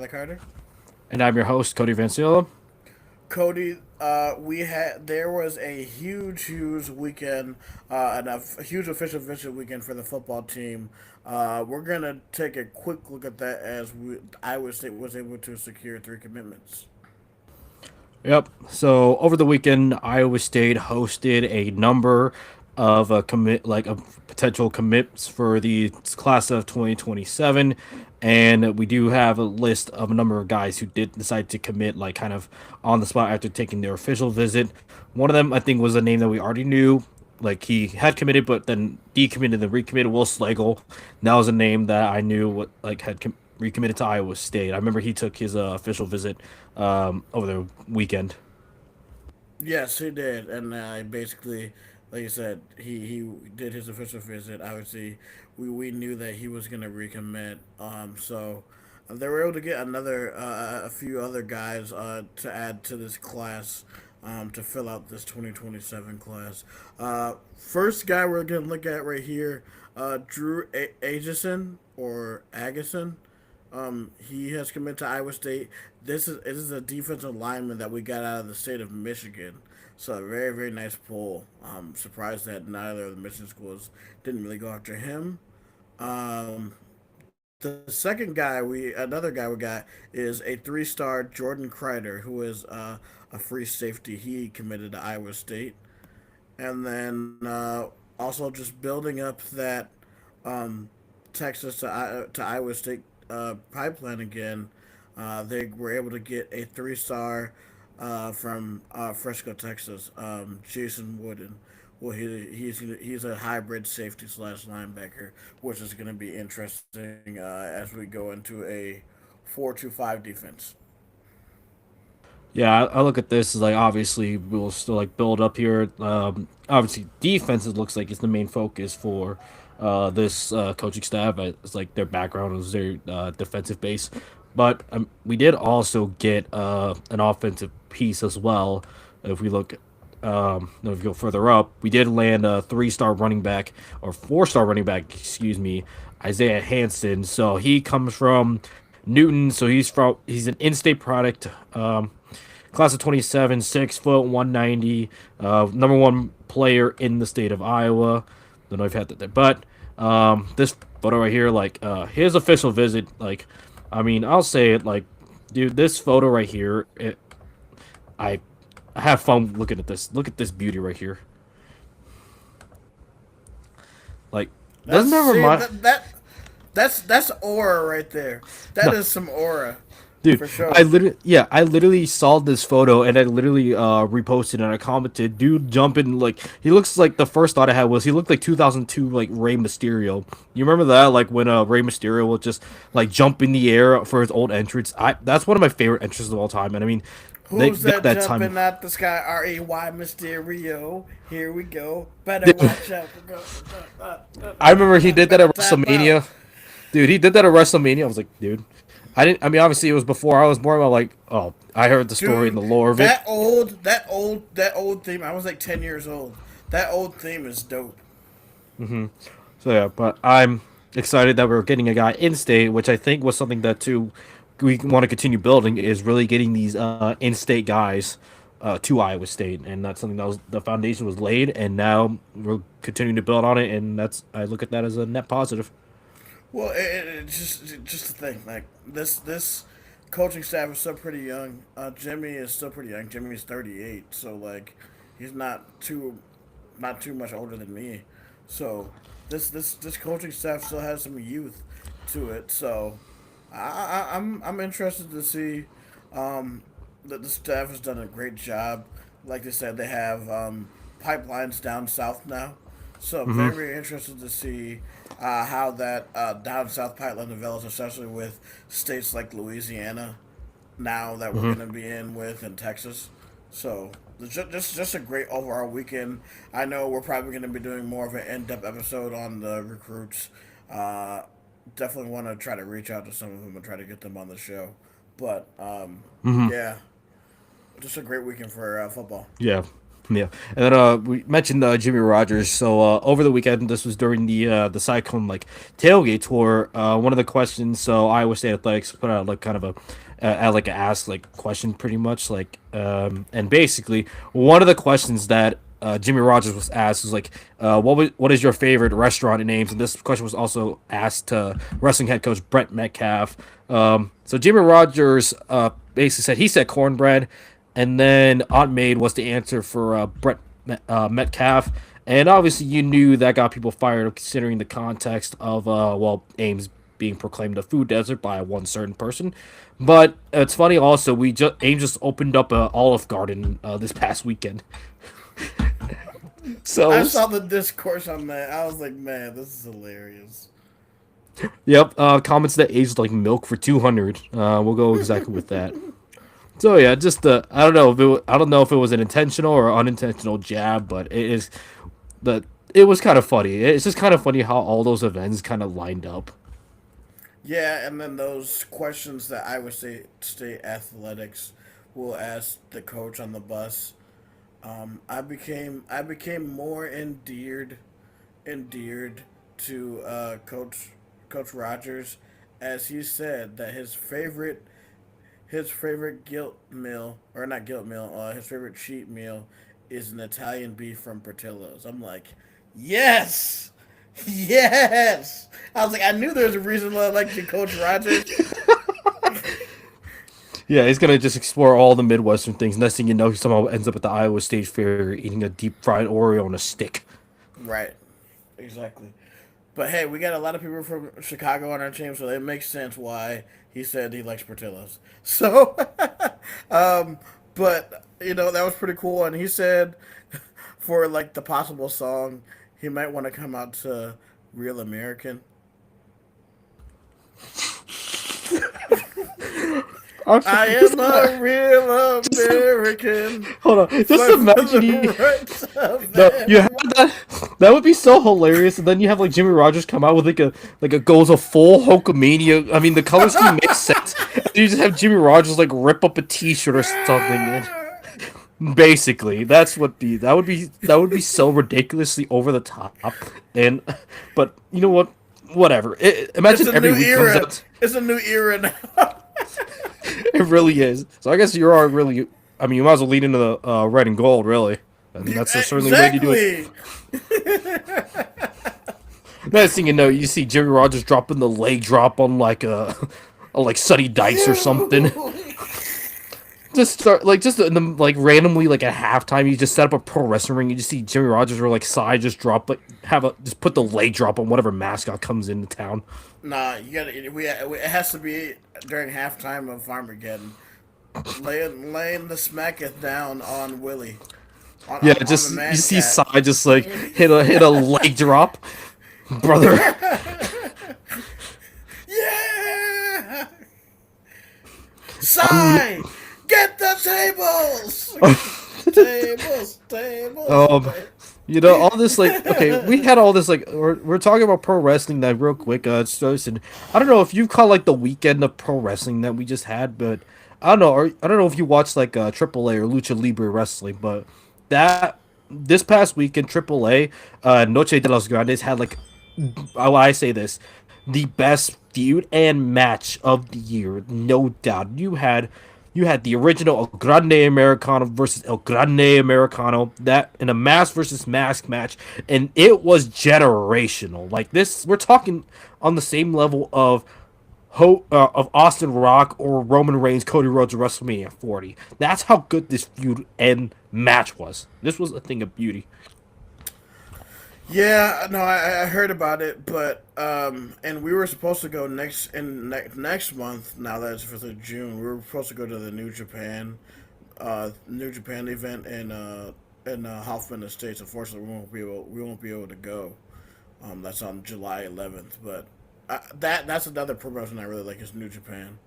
Carter. And I'm your host, Cody Vanulo. Cody, there was a huge weekend, and a huge official visit weekend for the football team. We're gonna take a quick look at that as Iowa State was able to secure three commitments. Yep. So over the weekend, Iowa State hosted a number of potential commits for the class of 2027, and we do have a list of a number of guys who did decide to commit, like kind of on the spot after taking their official visit. One of them, I think, was a name that we already knew. Like he had committed, but then decommitted and recommitted. Will Slagle. That was a name that I knew what like had recommitted to Iowa State. I remember he took his official visit over the weekend. Yes, he did, and basically, like you said, he did his official visit. Obviously, we knew that he was gonna recommit. So they were able to get a few other guys to add to this class. To fill out this 2027 class. First guy we're going to look at right here, Drew Ageson or Agason. He has committed to Iowa State. This is a defensive lineman that we got out of the state of Michigan. So a very nice pull. I'm surprised that neither of the Michigan schools didn't really go after him. Um, the second guy another guy we got is a three-star Jordan Crider, who is a free safety. He committed to Iowa State, and then also just building up that um, Texas to Iowa State pipeline again. They were able to get a three-star from Frisco, Texas, Jason Wooden. Well, he's a hybrid safety slash linebacker, which is going to be interesting as we go into a 4-2-5 defense. Yeah, I look at this as like obviously we'll still like build up here. Obviously, defense it looks like is the main focus for this coaching staff. It's like their background is very defensive base, but we did also get an offensive piece as well. If we look, if we go further up, we did land a three-star running back or four-star running back, excuse me, Isaiah Hansen. So he comes from Newton. So he's an in-state product. Class of 27, 6 foot, 190, number one player in the state of Iowa. Don't know if you had that there, but this photo right here, like his official visit, like, I mean, I'll say it, like, dude, this photo right here, I, I have fun looking at this. Look at this beauty right here. Like, That's doesn't that see remind? that's aura right there. That No, is some aura, dude, for sure. I literally saw this photo and I literally reposted and I commented, dude, jumping like he looks like the first thought I had was he looked like 2002 like Rey Mysterio. You remember that like when Rey Mysterio will just like jump in the air for his old entrance? I That's one of my favorite entrances of all time, and I mean, they Who's got that that time. jumping out the sky? Rey Mysterio. Here we go. Better watch out. We're I remember he did that gonna at tap out. WrestleMania. Dude, he did that at WrestleMania. I was like, dude, I didn't. I mean, obviously it was before I was born. But like, oh, I heard the story and Dude, the lore of it. that old theme. I was like 10 years old. That old theme is dope. So yeah, but I'm excited that we're getting a guy in state, which I think was something that too we want to continue building is really getting these in state guys to Iowa State, and that's something that was the foundation was laid, and now we're continuing to build on it, and that's I look at that as a net positive. Well, just the thing. Like this coaching staff is still pretty young. Jimmy is still pretty young. Jimmy is 38, so like he's not too much older than me. So this coaching staff still has some youth to it. So I'm interested to see that the staff has done a great job. Like they said, they have pipelines down south now. So I'm very interested to see how that down south pipeline develops, especially with states like Louisiana now that we're going to be in with in Texas. So just a great overall weekend. I know we're probably going to be doing more of an in-depth episode on the recruits. Uh, Definitely want to try to reach out to some of them and try to get them on the show. But yeah, just a great weekend for football. Yeah, Yeah, and then we mentioned Jimmy Rogers. So over the weekend, this was during the Cyclone like tailgate tour. One of the questions, so Iowa State Athletics put out like kind of like a ask like question, pretty much like and basically one of the questions that Jimmy Rogers was asked was like, what is your favorite restaurant in Ames? And this question was also asked to wrestling head coach Brett Metcalf. So Jimmy Rogers basically said he said cornbread, and then Aunt Maid was the answer for Brett Metcalf. And obviously, you knew that got people fired up, considering the context of Ames being proclaimed a food desert by one certain person. But it's funny also, Ames just opened up a Olive Garden this past weekend. I So saw the discourse on that. I was like, man, this is hilarious. yep, comments that aged like milk for 200. We'll go exactly with that. So yeah, just I don't know if I don't know if it was an intentional or unintentional jab, but the it was kind of funny. It's just kind of funny how all those events kind of lined up. Yeah, and then those questions that Iowa State athletics will ask the coach on the bus. I became more endeared to Coach Rogers, as he said that his favorite guilt meal, or not guilt meal, his favorite cheat meal is an Italian beef from Portillo's. I'm like, yes, yes. I was like, I knew there was a reason why I liked you, Coach Rogers. Yeah, he's gonna just explore all the Midwestern things. Next thing you know, he somehow ends up at the Iowa State Fair eating a deep fried Oreo on a stick. Right, exactly. But hey, we got a lot of people from Chicago on our team, so it makes sense why he said he likes Portillo's. So, um, but that was pretty cool. And he said for like the possible song, he might want to come out to Real American. I'm I sorry, am a real American. hold on. Just Fight for imagine the you. rights of No, you have man. that. That would be so hilarious. And then you have like Jimmy Rogers come out with like a goes a full Hulkamania. I mean, the color scheme makes sense. And you just have Jimmy Rogers like rip up a T-shirt or something. And basically, that would be so ridiculously over the top. And but you know what? Whatever. It's Imagine a every new week comes era. out. It's a new era now. It really is. So I guess you are really. I mean, you might as well lead into the red and gold, really. And that's a certainly way to do it. Exactly. Next thing you know, you see Jimmy Rogers dropping the leg drop on like a like Sunny Dice or something. Just start like just in the, like randomly like at halftime, you just set up a pro wrestling ring. You just see Jimmy Rogers or like side just drop like just put the leg drop on whatever mascot comes into town. Nah, you gotta. It has to be during halftime of Farmageddon. Laying the smacketh down on Willie, on Yeah, on the just you man see cat. side just like hit a leg drop, brother. Yeah, Um, sigh. Get the tables. um, all this like okay, we had all this like we're talking about pro wrestling that real quick. And I don't know if you call like the weekend of pro wrestling that we just had, but I don't know. Or, I don't know if you watched like AAA or Lucha Libre wrestling, but that this past weekend AAA Noche de los Grandes had like I say this the best feud and match of the year, no doubt. You had the original El Grande Americano versus El Grande Americano, that in a mask versus mask match, and it was generational. Like this, we're talking on the same level of Austin Rock or Roman Reigns, Cody Rhodes at WrestleMania 40. That's how good this feud and match was. This was a thing of beauty. Yeah, no, I heard about it, but and we were supposed to go next month. Now that it's for the June, we were supposed to go to the New Japan event in Hoffman Estates. Unfortunately, we won't be able to go. That's on July 11th, but that's another promotion I really like is New Japan.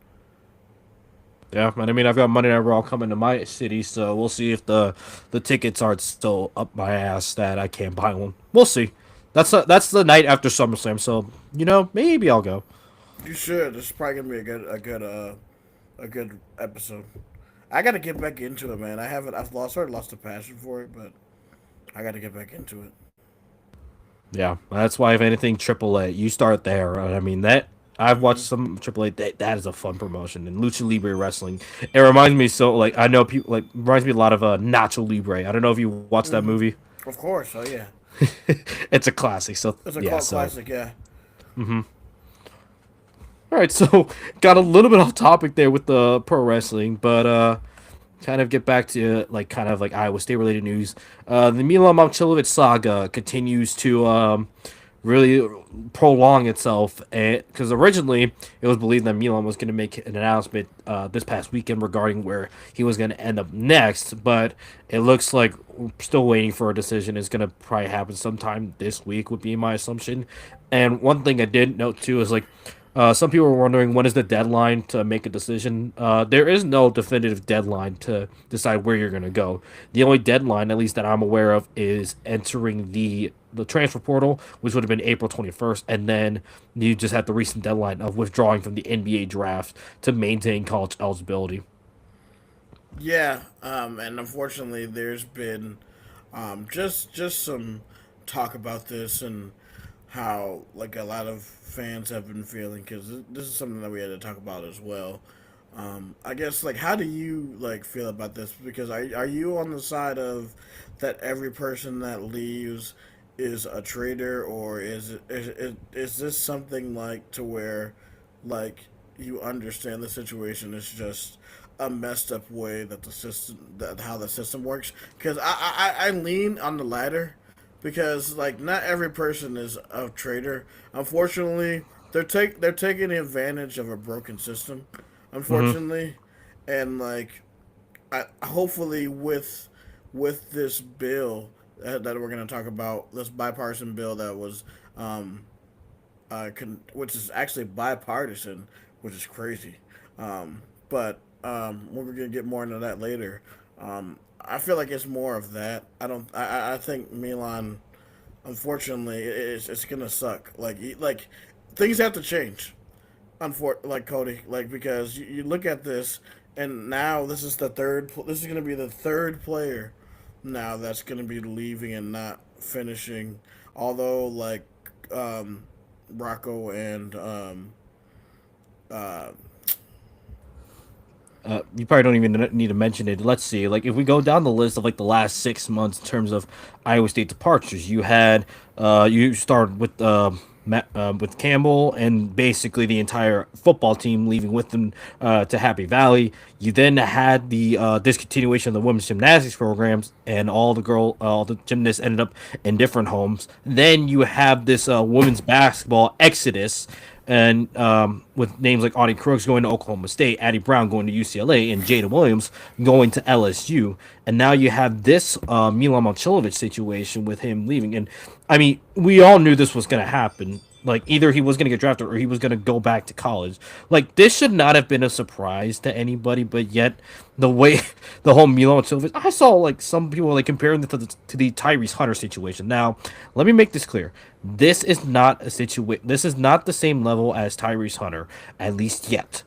Yeah, and I mean I've got Monday Night Raw coming to my city, so we'll see if the tickets aren't still up my ass that I can't buy one. We'll see. That's the night after SummerSlam, so maybe I'll go. You should. This is probably gonna be a good episode. I got to get back into it, man. I haven't. I've lost sort of lost the passion for it, but I got to get back into it. Yeah, that's why if anything, AAA, you start there. I mean that I've watched Hmm. some AAA. That is a fun promotion, and Lucha Libre wrestling. It reminds me so like I know people like reminds me a lot of Nacho Libre. I don't know if you watched that Hmm. movie. Of course. Oh yeah. It's a classic. So It's a yeah, cult so classic. Yeah. all right, so got a little bit off topic there with the pro wrestling, but kind of get back to like kind of like Iowa State related news. The Milan Momcilovic saga continues to really prolong itself, because originally it was believed that Milan was going to make an announcement this past weekend regarding where he was going to end up next, but it looks like we're still waiting for a decision. It's going to probably happen sometime this week, would be my assumption. And one thing I did note too is like some people were wondering when is the deadline to make a decision. There is no definitive deadline to decide where you're going to go. The only deadline, at least that I'm aware of, is entering the transfer portal, which would have been April 21st, and then you just had the recent deadline of withdrawing from the NBA draft to maintain college eligibility. Yeah. And unfortunately, there's been just some talk about this and how like a lot of fans have been feeling because this is something that we had to talk about as well. I guess like how do you like feel about this? Because are you on the side of that every person that leaves is a traitor, or is this something like to where like you understand the situation is just a messed up way that the system that how the system works? Because I lean on the latter because like not every person is a traitor. Unfortunately, they're taking advantage of a broken system. Mm-hmm. Unfortunately, and like hopefully with this bill that we're going to talk about, this bipartisan bill that was um, which is actually bipartisan, which is crazy. But we're gonna get more into that later. I feel like it's more of that. I don't. I think Milan, unfortunately, it's gonna suck. Like things have to change. Like Cody, like because you look at this, and now this is the third. This is gonna be the third player now that's gonna be leaving and not finishing. Although like um, Rocco and uh, You probably don't even need to mention it. Let's see. Like, if we go down the list of like the last 6 months in terms of Iowa State departures, you had you started with Campbell and basically the entire football team leaving with them to Happy Valley. You then had the discontinuation of the women's gymnastics programs, and all the gymnasts ended up in different homes. Then you have this women's basketball exodus, and with names like Audie Crooks going to Oklahoma State, Addie Brown going to UCLA, and Jada Williams going to LSU. And now you have this Milan Momcilovic situation with him leaving. And I mean, we all knew this was going to happen. Like, either he was going to get drafted or he was going to go back to college. Like, this should not have been a surprise to anybody, but yet the way the whole Milan Momcilovic, I saw like some people like comparing it to the Tyrese Hunter situation. Now, let me make this clear. This is not a situation. This is not the same level as Tyrese Hunter, at least yet.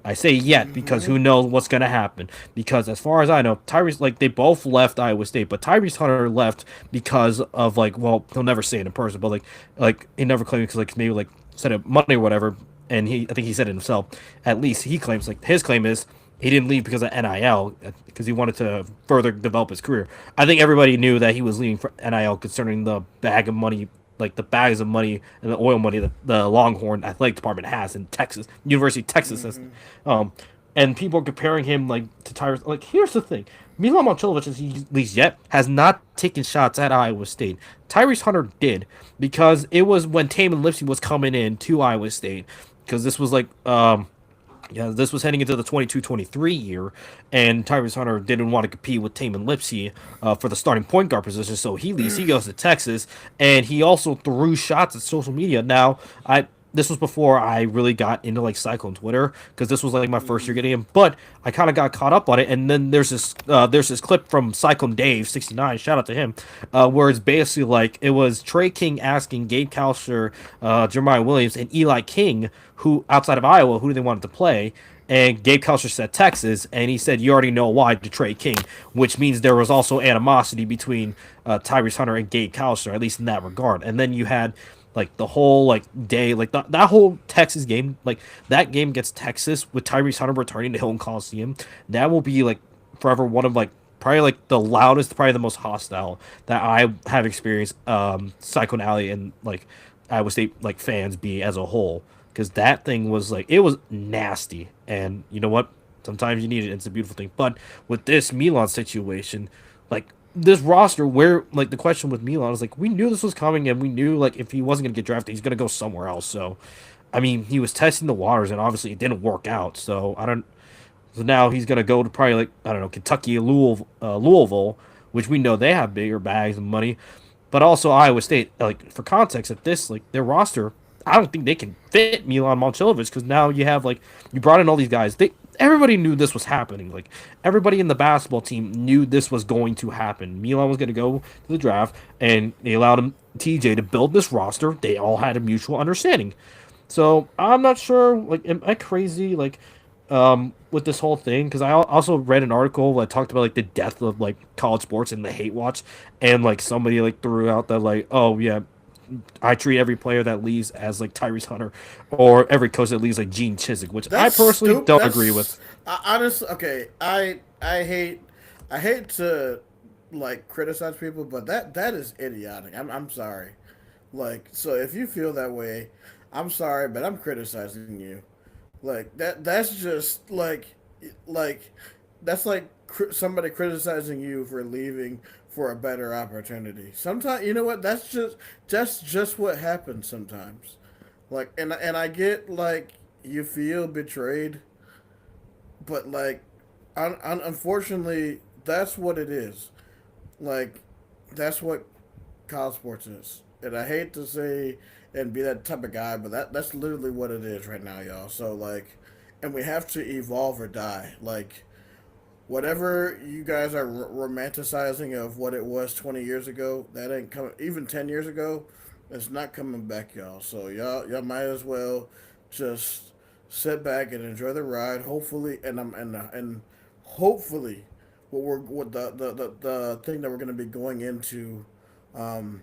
I say yet because mm-hmm, who knows what's gonna happen. Because as far as I know, Tyrese like they both left Iowa State, but Tyrese Hunter left because of like well he'll never say it in person, but like he never claimed because like maybe like said it money or whatever, and he I think he said it himself. At least he claims like his claim is he didn't leave because of NIL because he wanted to further develop his career. I think everybody knew that he was leaving for NIL concerning the bag of money like the bags of money and the oil money that the Longhorn athletic department has in Texas, University of Texas. mm-hmm, Um, and people are comparing him like to Tyrese. Like, here's the thing: Milan Momcilovic, at least yet, has not taken shots at Iowa State. Tyrese Hunter did because it was when Taman Lipsey was coming in to Iowa State because this was like yeah, this was heading into the 22-23 year, and Tyrese Hunter didn't want to compete with Taman Lipsey for the starting point guard position, so he leaves. He goes to Texas, and he also threw shots at social media. Now, this was before I really got into like Cyclone Twitter because this was like my first year Mm-hmm. getting him. But I kind of got caught up on it, and then there's this clip from Cyclone Dave 69, shout out to him, where it's basically like it was Trey King asking Gabe Kalster, Jeremiah Williams, and Eli King, who outside of Iowa, who they wanted to play. And Gabe Kalster said Texas, and he said you already know why to Trey King, which means there was also animosity between Tyrese Hunter and Gabe Kalster, at least in that regard. And then you had like the whole like day, like that whole Texas game, like that game gets Texas with Tyrese Hunter returning to Hilton Coliseum. That will be like forever one of like probably like the loudest, probably the most hostile that I have experienced Cyclone Alley and like Iowa State like fans be as a whole. Because that thing was like it was nasty, and you know what? Sometimes you need it. It's a beautiful thing. But with this Milan situation, like this roster, where like the question with Milan is like we knew this was coming, and we knew like if he wasn't gonna get drafted, he's gonna go somewhere else. So, I mean, he was testing the waters, and obviously it didn't work out. So I don't. So now he's gonna go to probably like I don't know Kentucky, Louisville, which we know they have bigger bags of money, but also Iowa State. Like for context, at this like their roster, I don't think they can fit Milan Momcilovic because now you have like you brought in all these guys. They everybody knew this was happening. Like everybody in the basketball team knew this was going to happen. Milan was going to go to the draft, and they allowed him TJ to build this roster. They all had a mutual understanding. So I'm not sure. Like, am I crazy? Like, with this whole thing because also read an article that talked about like the death of like college sports and the hate watch, and like somebody like threw out that like, oh yeah, I treat every player that leaves as like Tyrese Hunter, or every coach that leaves like Gene Chiswick, which I That's personally stupid. don't agree with. That's honestly okay. I hate to like criticize people, but that is idiotic. I'm sorry. Like, so if you feel that way, I'm sorry, but I'm criticizing you. Like that's just like that's like somebody criticizing you for leaving for a better opportunity. Sometimes you know what? That's just what happens sometimes. Like, and I get like you feel betrayed, but like unfortunately that's what it is. Like that's what college sports is. And I hate to say and be that type of guy, but that's literally what it is right now, y'all. So like, and we have to evolve or die. Like whatever you guys are romanticizing of what it was 20 years ago, that ain't coming. Even 10 years ago, it's not coming back, y'all. So y'all might as well just sit back and enjoy the ride. Hopefully, and hopefully, what the thing that we're going to be going into, um,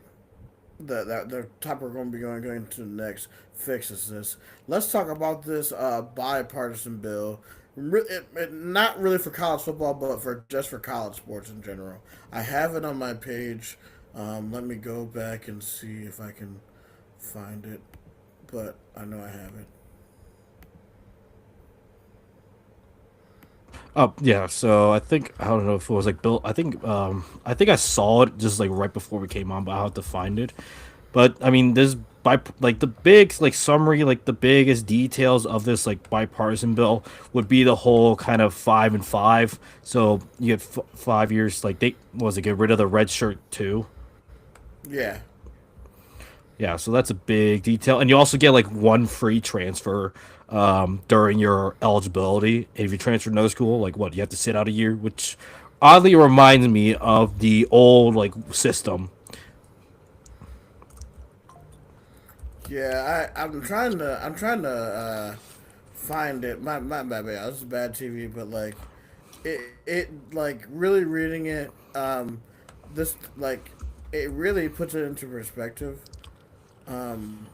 the topic we're going to be going into next fixes this. Let's talk about this bipartisan bill. Not really for college football, but for just for college sports in general. I have it on my page. Let me go back and see if I can find it, but I know I have it. Oh yeah, so I think I don't know if it was like Bill. I think I saw it just like right before we came on, but I have to find it. But I mean, this by like the big like summary, like the biggest details of this like bipartisan bill would be the whole kind of 5 and 5. So you get 5 years. Like they what was it get rid of the red shirt too. Yeah. Yeah, so that's a big detail, and you also get like one free transfer during your eligibility. And if you transfer to another school, like what you have to sit out a year, which oddly reminds me of the old like system. Yeah, I'm trying to find it. My bad. This is bad TV, but like it like really reading it this like it really puts it into perspective. Um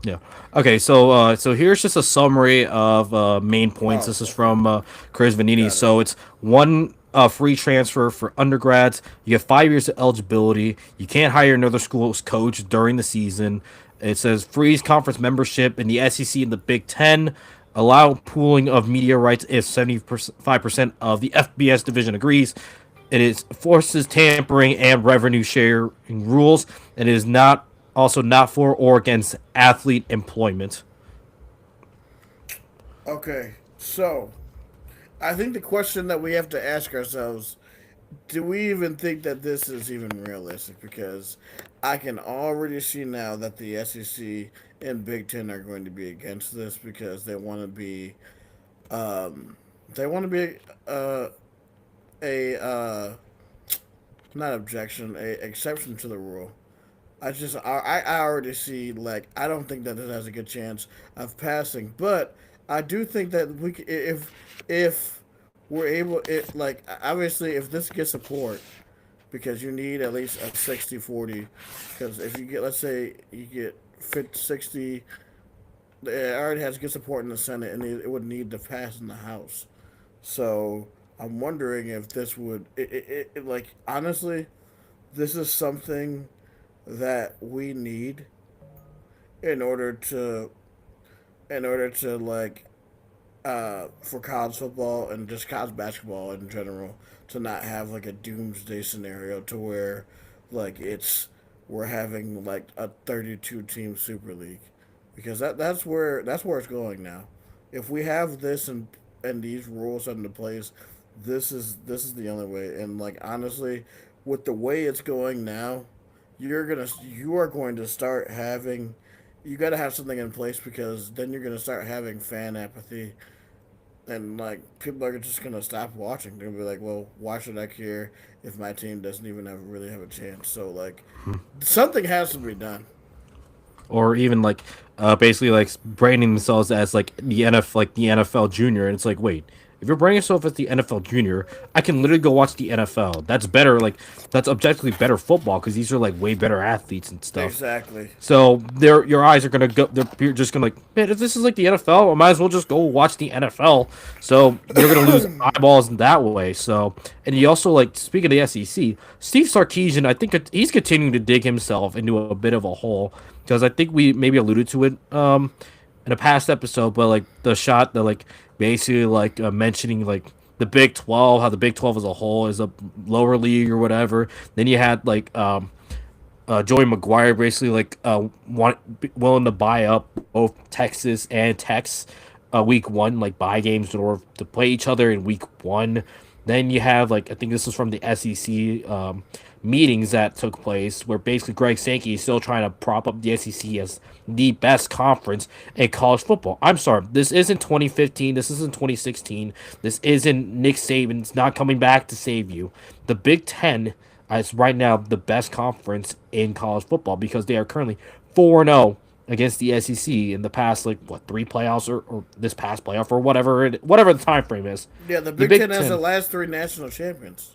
Yeah. Okay. So here's just a summary of main points. oh, This is okay. from Chris Vanini. Got it. So it's one free transfer for undergrads. You get 5 years of eligibility. You can't hire another school's coach during the season. It says freeze conference membership in the SEC and the Big Ten. Allow pooling of media rights if 75% of the FBS division agrees. It is forces tampering and revenue sharing rules. It is not also not for or against athlete employment. Okay. So, I think the question that we have to ask ourselves do we even think that this is even realistic? Because I can already see now that the SEC and Big Ten are going to be against this because um, they want to be a not objection, a exception to the rule. I already see like I don't think that it has a good chance of passing, but I do think that if we're able it like obviously if this gets support because you need at least a 60-40 because if you get let's say you get 50, 60 it already has good support in the Senate and it would need to pass in the House. So I'm wondering if this would like honestly this is something that we need in order to like for college football and just college basketball in general to not have like a doomsday scenario to where like it's we're having like a 32 team super league because that's where it's going now. If we have this and these rules into place, this is the only way. And like honestly, with the way it's going now, you are going to start having you got to have something in place because then you're going to start having fan apathy and like people are just gonna stop watching. They're gonna be like, "Well, why should I care if my team doesn't even really have a chance?" So like, something has to be done. Or even like basically like branding themselves as like the NFL junior, and it's like, wait, if you're branding yourself as the NFL junior, I can literally go watch the NFL. That's better, like that's objectively better football because these are like way better athletes and stuff. Exactly. So your eyes are gonna go. You're just gonna like, man, if this is like the NFL, I might as well just go watch the NFL. So you're gonna lose eyeballs in that way. So and you also like speaking of the SEC, Steve Sarkisian, I think he's continuing to dig himself into a bit of a hole because I think we maybe alluded to it in a past episode, but like the shot that like basically like mentioning like the Big 12, how the Big 12 as a whole is a lower league or whatever. Then you had like Joey McGuire basically like willing to buy up both Texas and Tex week one, like buy games in order to play each other in week one. Then you have like I think this was from the SEC meetings that took place where basically Greg Sankey is still trying to prop up the SEC as the best conference in college football. I'm sorry, this isn't 2015, this isn't 2016, this isn't Nick Saban's not coming back to save you. The Big Ten is right now the best conference in college football because they are currently 4-0 against the SEC in the past like what three playoffs or this past playoff or whatever the time frame is. Yeah, the The Big Big Ten has the Ten. last three national champions.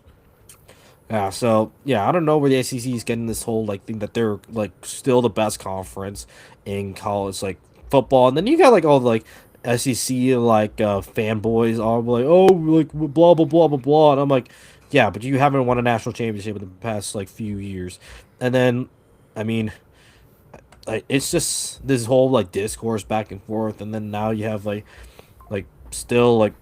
Yeah, so yeah, I don't know where the SEC is getting this whole like thing that they're like still the best conference in college like football, and then you got like all the like SEC like fanboys all like oh like blah blah blah blah blah, and I'm like, yeah, but you haven't won a national championship in the past like few years, and then I mean, like it's just this whole like discourse back and forth, and then now you have like still like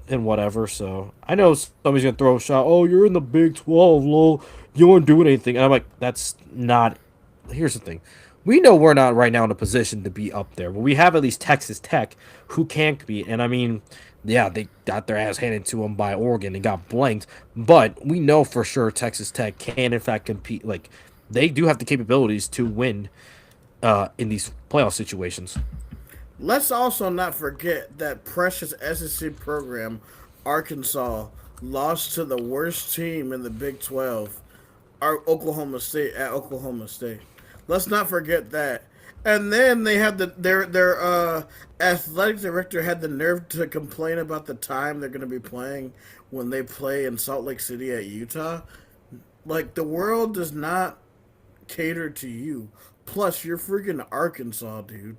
and whatever. So I know somebody's gonna throw a shot. Oh, you're in the Big 12, lol. You won't do anything. And I'm like, that's not. Here's the thing. We know we're not right now in a position to be up there, but we have at least Texas Tech, who can compete. And I mean, yeah, they got their ass handed to them by Oregon and got blanked. But we know for sure Texas Tech can in fact compete. Like they do have the capabilities to win in these playoff situations. Let's also not forget that precious SEC program, Arkansas, lost to the worst team in the Big 12, our Oklahoma State at Oklahoma State. Let's not forget that. And then they had their athletic director had the nerve to complain about the time they're going to be playing when they play in Salt Lake City at Utah. Like the world does not cater to you. Plus, you're freaking Arkansas, dude.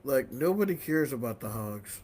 Like nobody cares about the Hogs.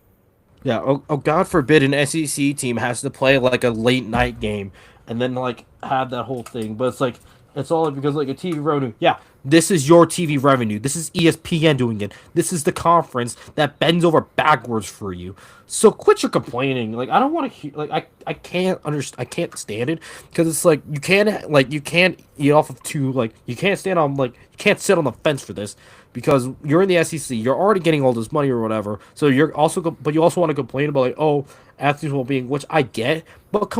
Yeah, God forbid an SEC team has to play like a late night game and then like have that whole thing. But it's like it's all because like a TV revenue. Yeah, this is your TV revenue. This is ESPN doing it. This is the conference that bends over backwards for you. So quit your complaining. Like I don't want to hear. Like I can't understand. I can't stand it because it's like you can't eat off of two. Like you can't stand on like you can't sit on the fence for this. because you're in the SEC, you're already getting all this money or whatever. So you're also, but you also want to complain about like, oh, athletes well-being, which I get, but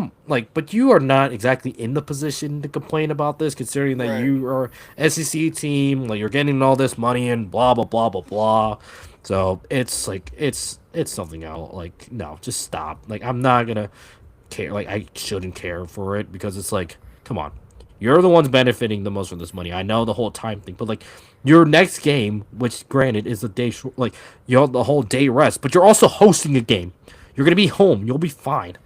but you are not exactly in the position to complain about this, considering that Right. you are SEC team, like you're getting all this money and blah blah blah blah blah. So it's like it's something else. Like no, just stop. Like I'm not gonna care. Like I shouldn't care for it because it's like, come on, you're the ones benefiting the most from this money. I know the whole time thing, but like your next game, which granted is a day short, like you have the whole day rest, but you're also hosting a game. You're gonna be home. You'll be fine.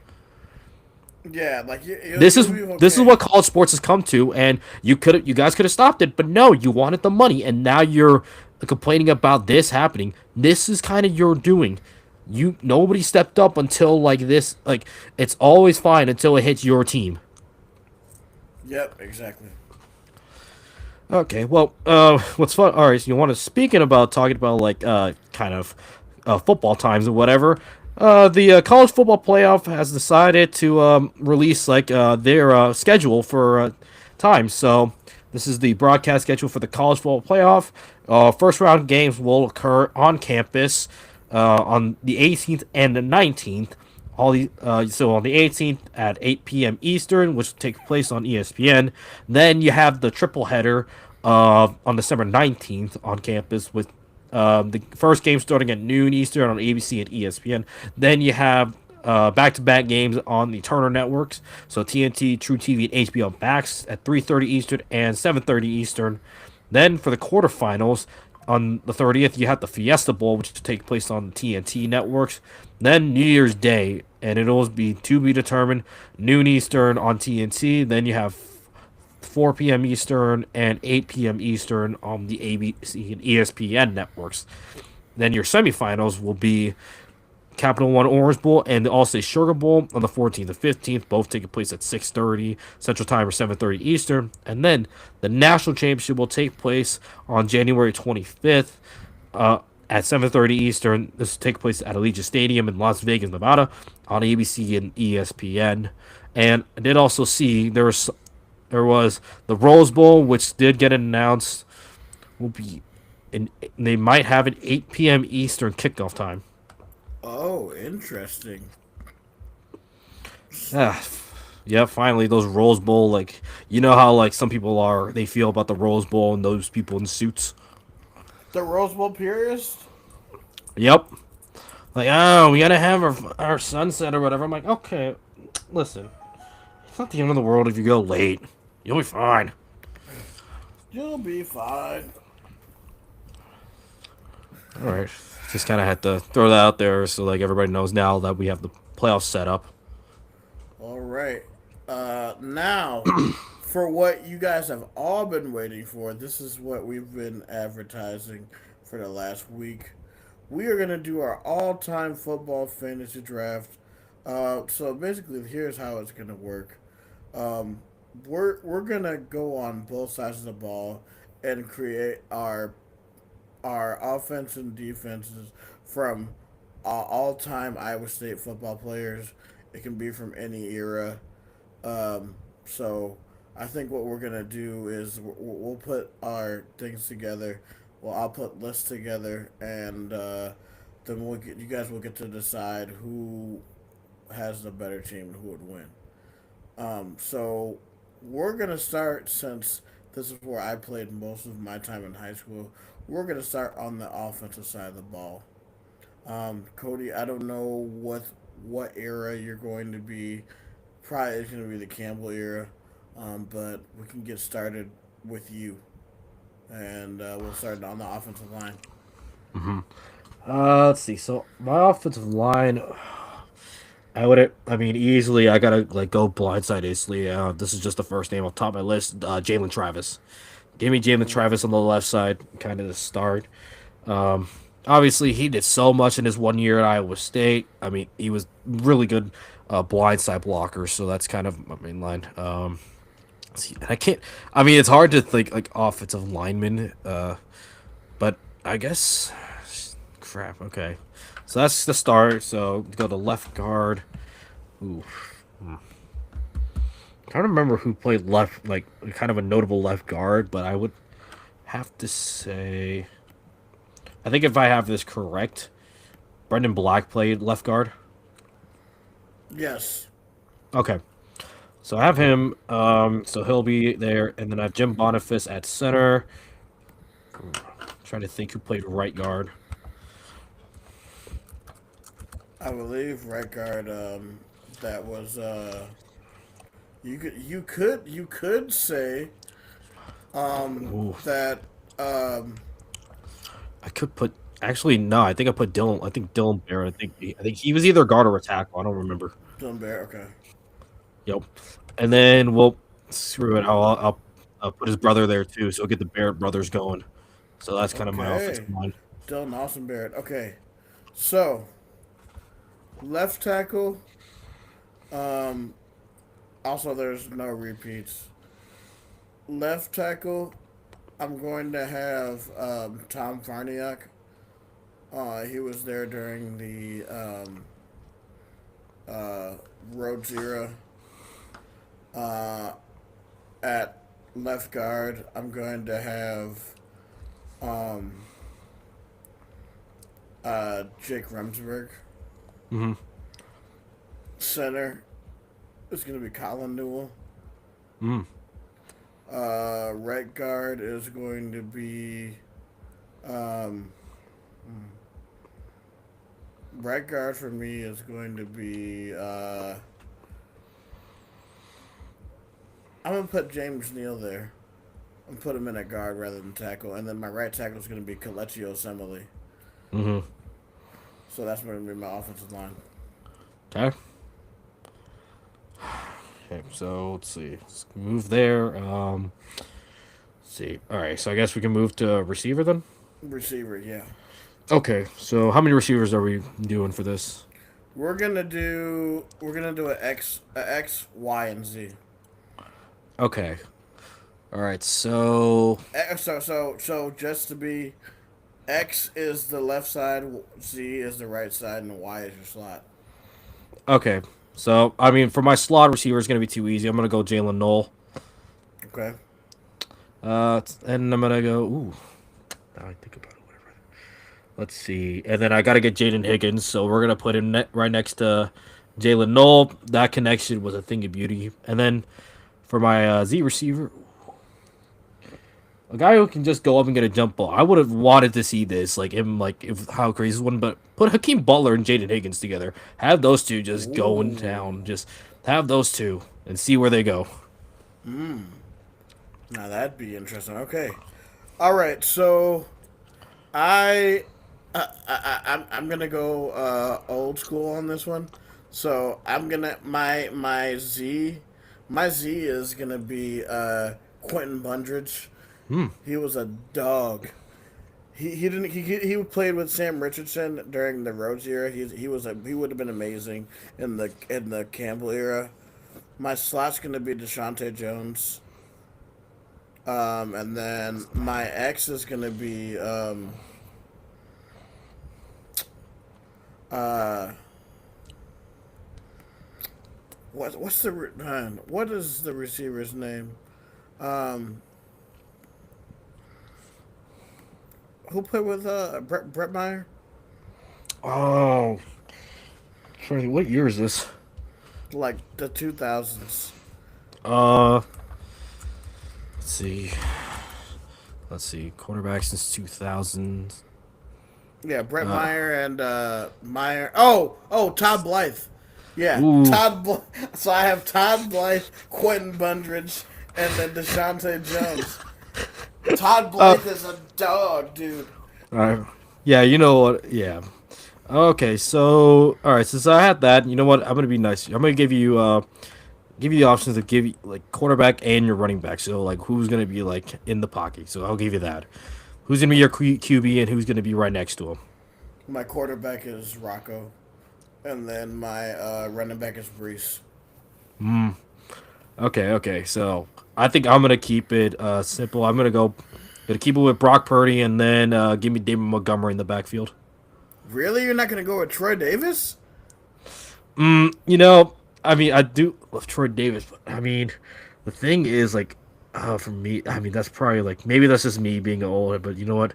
Yeah, like This is you'll be this is okay. what college sports has come to, and you guys could have stopped it, but no, you wanted the money, and now you're complaining about this happening. This is kind of your doing. You nobody stepped up until like this. Like it's always fine until it hits your team. Yep, exactly. Okay, well, what's fun? All right, so you want to speaking about talking about like kind of football times or whatever. The college football playoff has decided to release like their schedule for time. So this is the broadcast schedule for the college football playoff. First round games will occur on campus on the 18th and the 19th. So on the 18th at 8 p.m. Eastern, which will take place on ESPN. Then you have the triple header on December 19th on campus with the first game starting at noon Eastern on ABC and ESPN. Then you have back-to-back games on the Turner networks, so TNT, True TV, and HBO Max at 3:30 Eastern and 7:30 Eastern. Then for the quarterfinals, on the 30th, you have the Fiesta Bowl, which will take place on the TNT networks. Then New Year's Day, and it'll be to be determined, noon Eastern on TNT. Then you have 4 p.m. Eastern and 8 p.m. Eastern on the ABC and ESPN networks. Then your semifinals will be Capital One Orange Bowl and the Allstate Sugar Bowl on the 14th and 15th, both taking place at 6:30 Central Time or 7:30 Eastern. And then the national championship will take place on January 25th at 7:30 Eastern. This will take place at Allegiant Stadium in Las Vegas, Nevada, on ABC and ESPN. And I did also see there was the Rose Bowl, which did get announced. Will be, and they might have an 8 p.m. Eastern kickoff time. Oh, interesting. Ah, yeah, finally those Rose Bowl, like you know how like some people are they feel about the Rose Bowl and those people in suits. The Rose Bowl purist? Yep. Like, oh, we gotta have our sunset or whatever. I'm like, okay, listen, it's not the end of the world if you go late. You'll be fine. You'll be fine. All right. Just kind of had to throw that out there so like everybody knows now that we have the playoffs set up. All right. Now, for what you guys have all been waiting for, this is what we've been advertising for the last week. We are going to do our all time football fantasy draft. So basically, here's how it's going to work. Um, we're going to go on both sides of the ball and create our offense and defenses from all time Iowa State football players. It can be from any era. So I think what we're gonna do is we'll put our things together. Well, I'll put lists together, and then you guys will get to decide who has the better team and who would win. So we're gonna start since this is where I played most of my time in high school. We're gonna start on the offensive side of the ball. Cody, I don't know what era you're going to be. Probably it's going to be the Campbell era, but we can get started with you, and we'll start on the offensive line. Let's see. So my offensive line, I would. I mean, easily. I gotta like go blindside easily. This is just the first name off the top of my list. Jalen Travis. Give me Jalen Mm, Travis on the left side, kind of to start. Obviously, he did so much in his 1 year at Iowa State. I mean, he was really good blindside blocker, so that's kind of my main line. See, I can't. I mean, it's hard to think like offensive lineman, but I guess crap. Okay, so that's the start. So go to left guard. Ooh, trying to remember who played left, like kind of a notable left guard, but I would have to say. I think if I have this correct, Brendan Black played left guard. Yes. Okay, so I have him. So he'll be there, and then I have Jim Boniface at center. Trying to think who played right guard. I Bleav right guard. That was you could say Ooh, that um I could put. Actually, no. I think I put Dylan. I think Dylan Barrett. I think he was either guard or a tackle. I don't remember. Dylan Bear. Okay. Yep. And then we'll screw it. I'll put his brother there too, so we'll get the Barrett brothers going. So that's kind of my offensive Okay. line. Dylan Austin Barrett. Okay. So left tackle. Um. Also, there's no repeats. Left tackle. I'm going to have Tom Farniak. He was there during the Road Zero. Uh, at left guard, I'm going to have um, Jake Remsburg. Hmm. Center is going to be Colin Newell. Mm. Right guard is going to be um, right guard for me is going to be I'm gonna put James Neal there. I'm put him in at guard rather than tackle, and then my right tackle is going to be Kelechi Osemele. Hmm. So that's going to be my offensive line. Okay. Okay. So let's see. Let's move there. Let's see. All right. So I guess we can move to receiver then. Receiver, yeah. Okay. So how many receivers are we doing for this? We're gonna do a X, Y, and Z. Okay. All right. So So just to be X is the left side, Z is the right side, and Y is your slot. okay. So I mean, for my slot receiver is gonna be too easy. I'm gonna go Jalen Knoll. Okay. And I'm gonna go. Ooh. Now I think about it. Whatever. Let's see. And then I gotta get Jaden Higgins. So we're gonna put him right next to Jalen Knoll. That connection was a thing of beauty. And then for my Z receiver, a guy who can just go up and get a jump ball. I would have wanted to see this, like him, like if how crazy this one, but put Hakeem Butler and Jaden Higgins together. Have those two just going Ooh. down. Just have those two and see where they go. Now that'd be interesting. Okay. All right. So I, I'm gonna go old school on this one. So I'm gonna my Z is gonna be Quinton Bundridge. Hmm. He was a dog. He didn't he played with Sam Richardson during the Rhodes era. He would have been amazing in the Campbell era. My slot's gonna be Deshaunte Jones. And then my X is gonna be uh what's the man, what is the receiver's name? Um, who played with Brett Meyer? Oh, sorry. What year is this? Like the 2000s. Uh, let's see. Let's see. Quarterback since 2000. Yeah, Brett Uh, Meyer and Meyer. Oh, Todd Blythe. Yeah, ooh. So I have Todd Blythe, Quentin Bundridge, and then Deshaunte Jones. Todd Uh, Blythe is a dog, dude. yeah, you know what? Yeah. Okay, so all right, since I had that, you know what? I'm gonna be nice. I'm gonna give you the options to give you like quarterback and your running back. So like who's gonna be like in the pocket? So I'll give you that. Who's gonna be your QB and who's gonna be right next to him? My quarterback is Rocco, and then my running back is Breece. Okay, okay. So I think I'm gonna keep it simple. Gonna keep it with Brock Purdy and then give me David Montgomery in the backfield. Really, you're not gonna go with Troy Davis? You know, I mean, I do love Troy Davis, but I mean, the thing is, like, for me, I mean, that's probably like maybe that's just me being old, but you know what?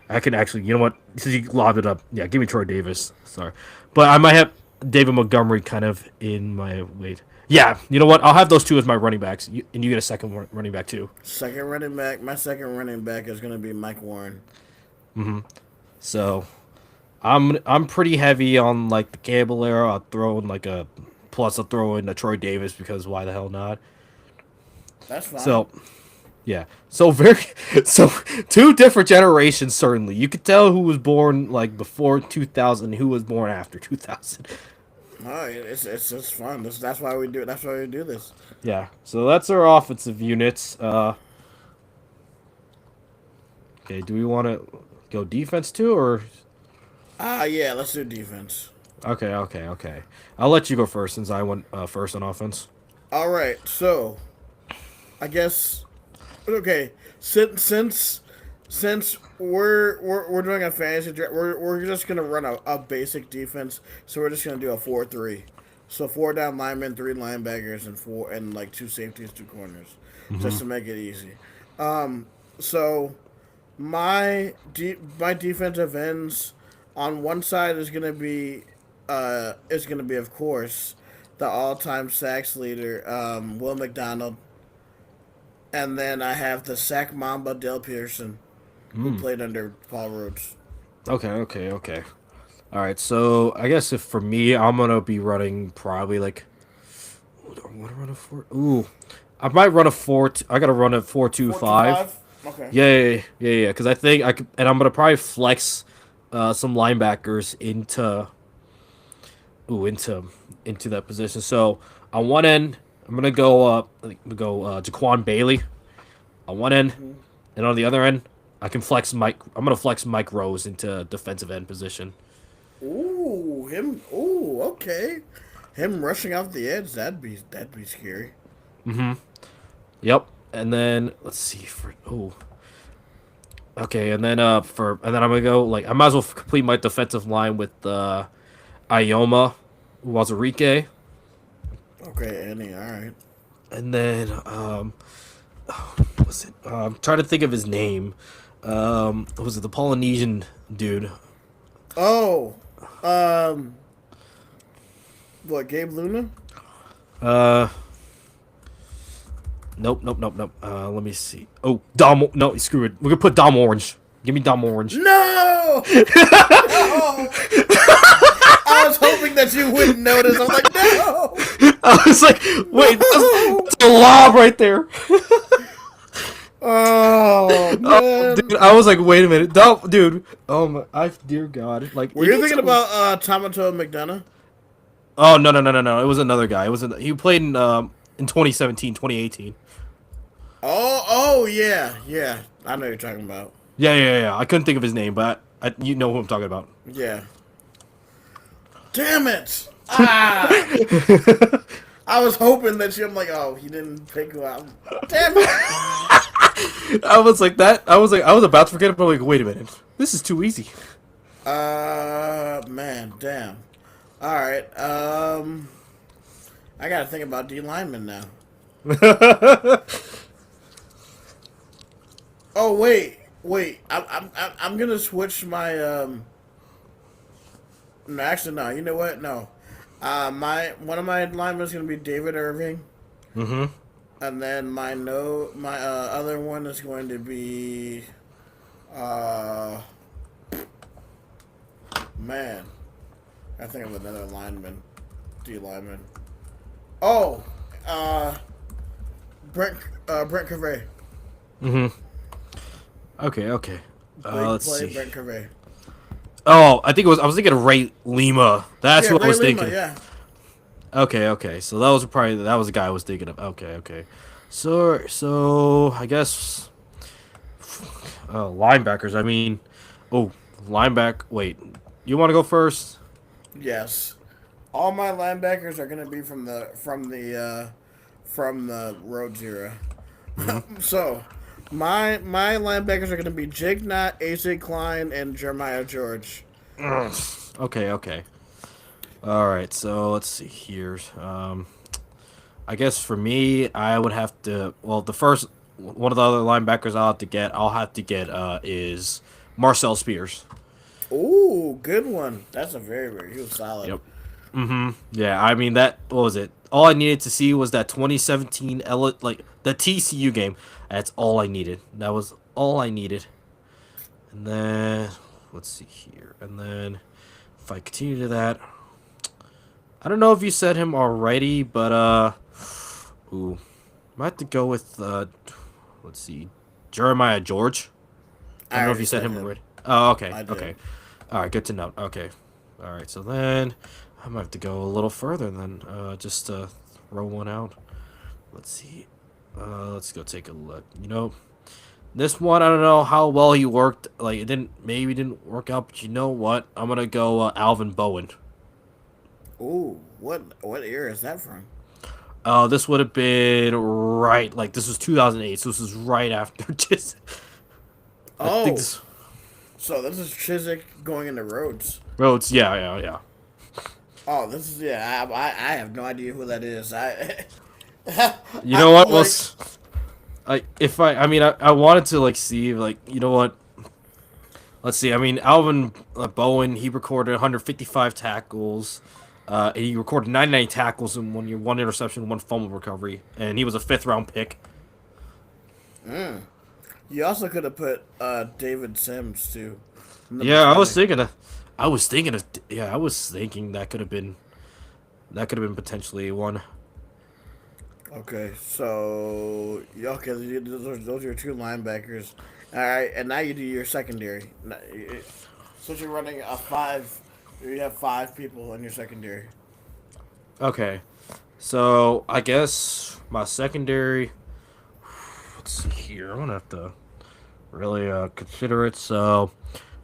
I can actually, you know what? Since you lobbed it up, yeah, give me Troy Davis. Sorry, but I might have David Montgomery kind of in my wait. Yeah, you know what? I'll have those two as my running backs, and you get a second running back too. Second running back. My second running back is going to be Mike Warren. So I'm pretty heavy on like the Campbell era. I'll throw in like a plus. I'll throw in a Troy Davis because why the hell not? That's fine. So yeah, so very so two different generations certainly. You could tell who was born like before 2000, who was born after 2000. Oh, it's just fun. That's why we do. That's why we do this. Yeah, so that's our offensive units. Okay, do we want to go defense too, or Yeah. Let's do defense. okay? I'll let you go first since I went first on offense. All right. So I guess okay. Since we're doing a fantasy draft, we're just gonna run a basic defense. So we're just gonna do a 4-3. So four down linemen, three linebackers, and four and like two safeties, two corners, just to make it easy. So my defensive ends on one side is gonna be of course the all time sacks leader, Will McDonald, and then I have the sack Mamba Del Pearson, who played under Paul Rhodes. Okay. All right, so I guess if for me, I'm gonna be running probably like what do I want to run a four? Ooh, I might run a four. I gotta run a 4-2-5. 4-2-5. Okay. Yeah. Because I think I could, and I'm gonna probably flex some linebackers into that position. So on one end, I'm gonna go Jaquan Bailey on one end, and on the other end, I can flex Mike. I'm gonna flex Mike Rose into defensive end position. Ooh, him. Ooh, okay. Him rushing off the edge. That'd be scary. Yep. And then let's see for okay, and then I'm gonna go like I might as well complete my defensive line with Ioma Wazarike, Okay, Annie. All right. and then what was it? Trying to think of his name. What was it the Polynesian dude? Oh, um, what? Gabe Luna? Uh, nope. Let me see. Oh, Dom. No, screw it. We're gonna put Dom Orange. Give me Dom Orange. No. No! I was hoping that you wouldn't notice. I was like, no. I was like, wait, No. that's a lob right there. Oh Oh, man. dude, I was like, wait a minute, dude. Oh my, dear God, like, Were you thinking about Tomato McDonough? Oh no. It was another guy. He played in 2017, 2018. Oh yeah. I know what you're talking about. Yeah. I couldn't think of his name, but you know who I'm talking about. Yeah. Damn it! Ah! I was hoping that you. I'm like, oh, he didn't pick you out. Damn it! I was like that. I was about to forget it, but like, wait a minute, this is too easy. Man, damn. All right. I gotta think about D lineman now. Oh wait. I'm gonna switch my No, actually, no. You know what? No. My one of my linemen is gonna be David Irving, and then my other one is going to be uh man. I think of another lineman, D lineman. Oh, uh, Brent Covey. Okay. Let's Play see. Brent Covey. Oh, I was thinking of Ray Lima. That's Yeah, who I Ray was Lima. thinking. Yeah. Okay. So that was the guy I was thinking of. Okay. So I guess linebackers. I mean, oh, linebacker. Wait, you want to go first? Yes. All my linebackers are gonna be from the Rhodes era. So, my linebackers are gonna be Jake Knott, AJ Klein, and Jeremiah George. Okay. All right. So let's see here. I guess for me, I would have to. Well, the first one of the other linebackers I'll have to get is Marcel Spears. Ooh, good one. That's a very. He was solid. Yep. Yeah, I mean that. What was it? All I needed to see was that 2017 like the TCU game. That's all I needed. That was all I needed. And then let's see here. And then if I continue to that, I don't know if you said him already, but ooh, might have to go with let's see, Jeremiah George. I I don't know if already you said said him him. already. Oh, okay, I did. okay. All right, good to know. Okay, all right. So then I might have to go a little further than just throw one out. Let's see. Let's go take a look. This one I don't know how well he worked. Like it didn't work out. But you know what? I'm gonna go Alvin Bowen. Ooh, what era is that from? This would have been right. Like this was 2008. So this is right after. Just I think Oh, this so this is Chiswick going into Rhodes. Rhodes. Yeah, yeah, yeah. Oh, this is yeah. I have no idea who that is. You know what? Like I mean I wanted to like see like you know what. Let's see. I mean Alvin Bowen. He recorded 155 tackles. And he recorded 99 tackles in 1 year, 1 interception, 1 fumble recovery, and he was a 5th round pick. you also could have put David Sims too, number Yeah, 20. I was thinking that could have been potentially one. Okay, so okay, those are your two linebackers. All right, and now you do your secondary. Since you're running a five, you have five people in your secondary. Okay, so I guess my secondary. Let's see here. I'm gonna have to really consider it. So,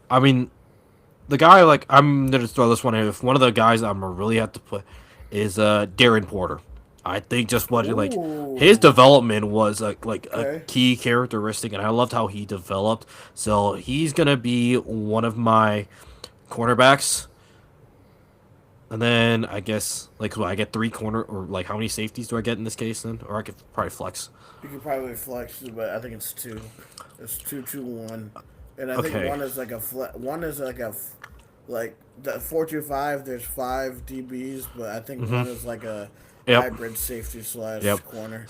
I mean, the guy like I'm gonna throw this one in. If one of the guys I'm gonna really have to put is Darren Porter. I think just what like his Ooh, development was like a okay. key characteristic, and I loved how he developed. So he's gonna be one of my cornerbacks. And then I guess like I get 3 corner or like how many safeties do I get in this case then? Or I could probably flex. You could probably flex, but I think it's two. It's 2-2-1, and I think Okay. one is like one is like like the 4-2-5. There's five DBs, but I think one is like a Yep. hybrid safety slash Yep. corner.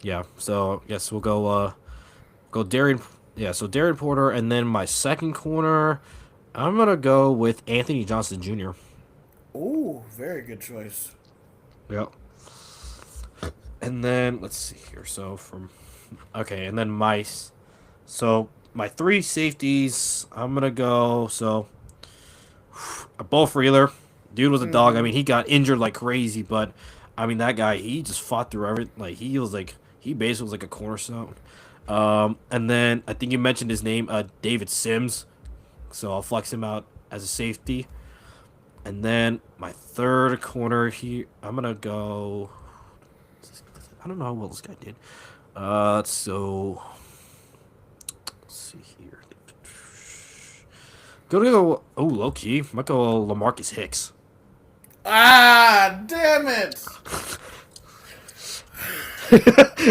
Yeah. So yes, we'll go Darren. Yeah. So Darren Porter, and then my second corner, I'm gonna go with Anthony Johnson Jr. Ooh, very good choice. Yep. And then let's see here. So from okay, and then my 3 safeties. I'm gonna go. So a Bo Freeler, dude was a dog. I Mm-hmm. mean, he got injured like crazy, but I mean that guy, he just fought through everything. Like he basically was like a cornerstone. And then I think you mentioned his name, David Sims. So I'll flex him out as a safety. And then my third corner here, I'm gonna go. I don't know how well this guy did. So let's see here. Go. Oh, low key. Might go Lamarcus Hicks. Ah, damn it!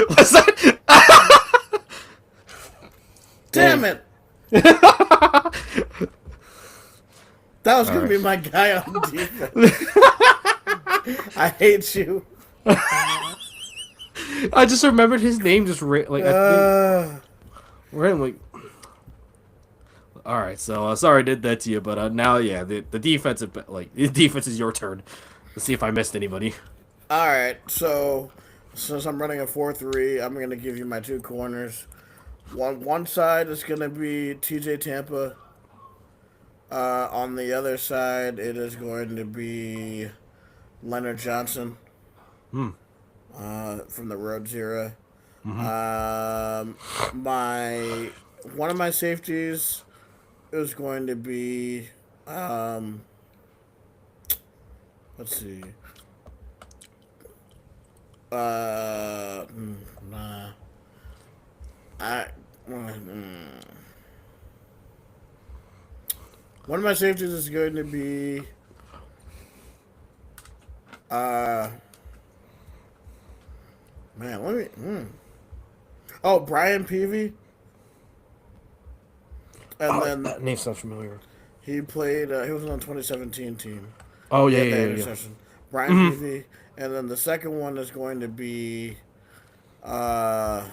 What's that? Damn Dang. it! That was All gonna right. be my guy on defense. I hate you. I just remembered his name. Just like I think Uh, right like. All right, so sorry I did that to you, but now yeah, the defensive like the defense is your turn. Let's see if I missed anybody. all right, so since I'm running a 4-3, I'm gonna give you my two corners. One side is gonna be TJ Tampa. On the other side, it is going to be Leonard Johnson from the Rhodes era. My one of my safeties is going to be let's see. Nah. I one of my safeties is going to be uh man. Oh, Brian Peavy. And Oh, then that name sounds familiar. he played. He was on the 2017 team. Oh He yeah, had that yeah, yeah, interception. Brian yeah. Peavy. And then the second one is going to be, uh,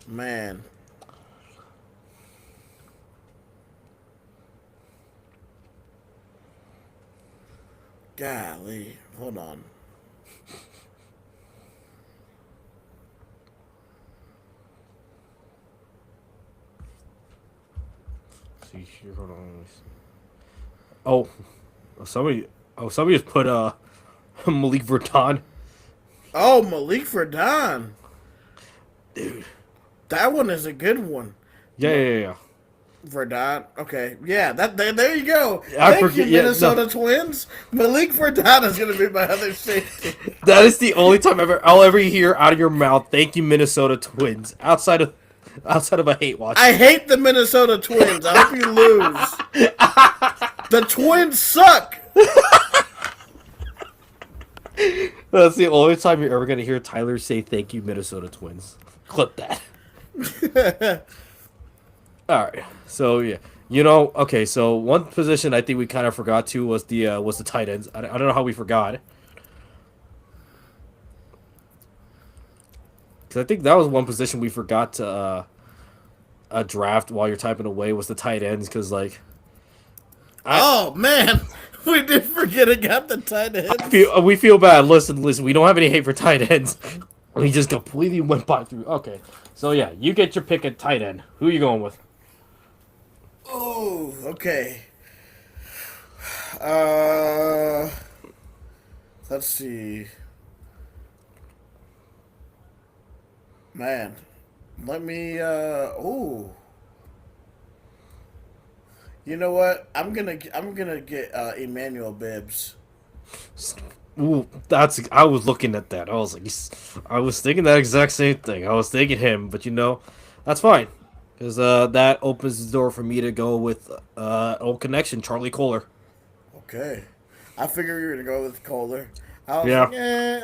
man, golly, hold on. See here, hold on. Oh, somebody. Oh, somebody just put Malik Verdon. Oh, Malik Verdon. Dude. That one is a good one. Yeah, yeah, yeah. Verdon. Okay, yeah. There you go. I Thank you, forget. Yeah, no. Minnesota Twins. Malik Verdon is going to be my other safety. That is the only time I'll ever hear out of your mouth. Thank you, Minnesota Twins. Outside of a hate watch. I hate the Minnesota Twins. I hope you lose. The Twins suck. That's the only time you're ever gonna hear Tyler say "Thank you, Minnesota Twins." Clip that. All right. So yeah, okay. So one position I think we kind of forgot to was the tight ends. I don't know how we forgot. Because I think that was one position we forgot to draft while you're typing away was the tight ends. Because like, Oh man, we did forget about the tight ends. we feel bad. Listen. We don't have any hate for tight ends. We just completely went by through. Okay. So yeah, you get your pick at tight end. Who are you going with? Oh, okay. Uh, let's see. Man, let me. Oh, you know what? I'm gonna get Emmanuel Bibbs. Ooh, I was looking at that. I was like, I was thinking that exact same thing. I was thinking him, but that's fine, because that opens the door for me to go with old connection, Charlie Kolar. Okay, I figured you were gonna go with Kohler. I was like, Yeah,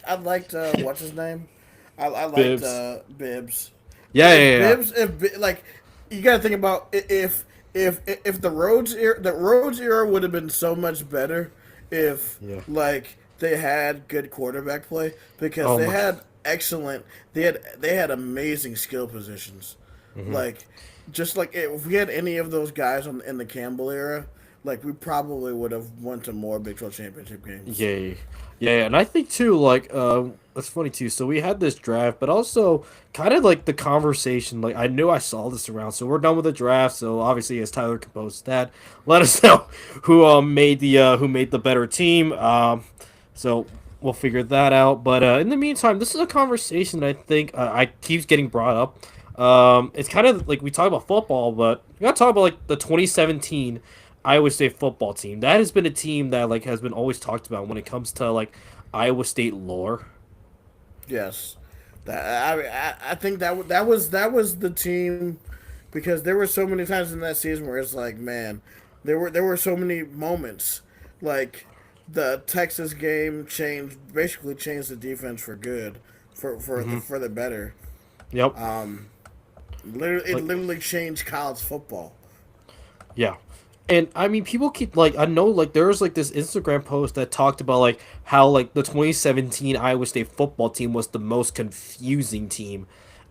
I'd like to. What's his name? I liked Bibbs. Bibbs. Yeah, yeah, yeah, Like, you gotta think about if the Rhodes era would have been so much better if yeah. like they had good quarterback play because Oh my. they had amazing skill positions, like just like if we had any of those guys in the Campbell era, like we probably would have won to more Big 12 championship games. Yeah, yeah, yeah, and I think too, like, that's funny too. So we had this draft, but also kind of like the conversation. Like, I knew I saw this around, so we're done with the draft. So obviously, as Tyler composed that, let us know who made the better team. So we'll figure that out. But in the meantime, this is a conversation that I think I keeps getting brought up. It's kind of like we talk about football, but we gotta talk about like the 2017 Iowa State football team. That has been a team that like has been always talked about when it comes to like Iowa State lore. Yes, I think that was the team because there were so many times in that season where it's like, man, there were so many moments like the Texas game basically changed the defense for good for the better. Yep. It Like literally changed college football. yeah. And I mean, people keep like I know like there was like this Instagram post that talked about like how like the 2017 Iowa State football team was the most confusing team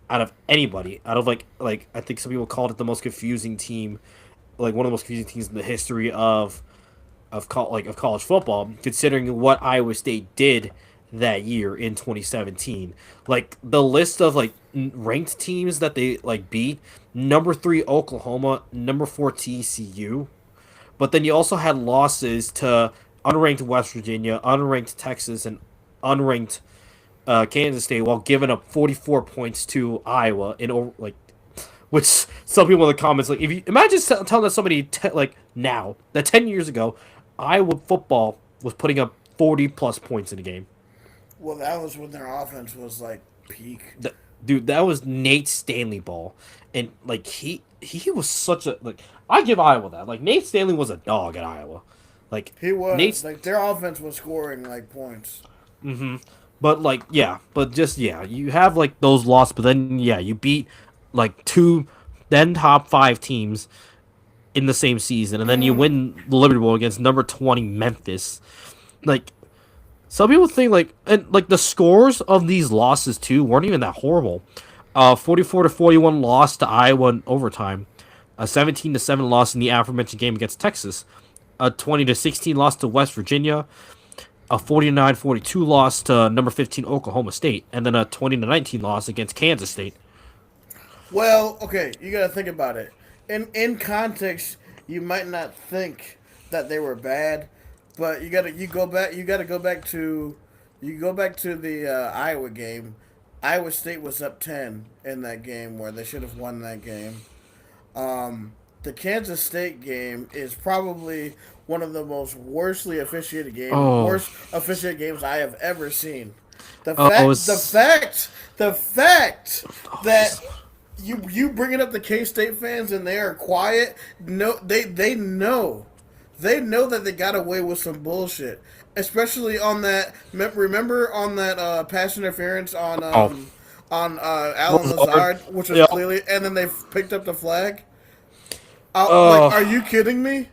out of anybody. Out of like I think some people called it the most confusing team, like one of the most confusing teams in the history of college football, considering what Iowa State did that year in 2017. Like the list of like ranked teams that they like beat: number 3 Oklahoma, number 4 TCU, but then you also had losses to unranked West Virginia, unranked Texas, and unranked Kansas State, while giving up 44 points to Iowa in over like. Which some people in the comments like, if you imagine telling that somebody like now that 10 years ago, Iowa football was putting up 40 plus points in a game. Well, that was when their offense was like peak. Dude, that was Nate Stanley ball, and like he was such a like I give Iowa that like Nate Stanley was a dog at Iowa, like He was Nate's like their offense was scoring like points. but like yeah, but just yeah, you have like those losses, but then yeah, you beat like two then top 5 teams in the same season, and then you win the Liberty Bowl against number 20 Memphis. Like, some people think and the scores of these losses too weren't even that horrible. 44-41 loss to Iowa in overtime, a 17-7 loss in the aforementioned game against Texas, a 20-16 loss to West Virginia, a 49-42 loss to number 15 Oklahoma State, and then a 20-19 loss against Kansas State. Well, okay, you got to think about it. In context, you might not think that they were bad, but you got to go back to the Iowa game. Iowa State was up 10 in that game where they should have won that game. The Kansas State game is probably one of the most Oh, worst officiated games I have ever seen. The oh, fact, the fact, the fact that you bringing up the K State fans and they are quiet. No, they know that they got away with some bullshit, especially on that. Remember on that pass interference oh, on Alan Lazard, which was yeah. clearly, and then they picked up the flag. Oh, Are you kidding me?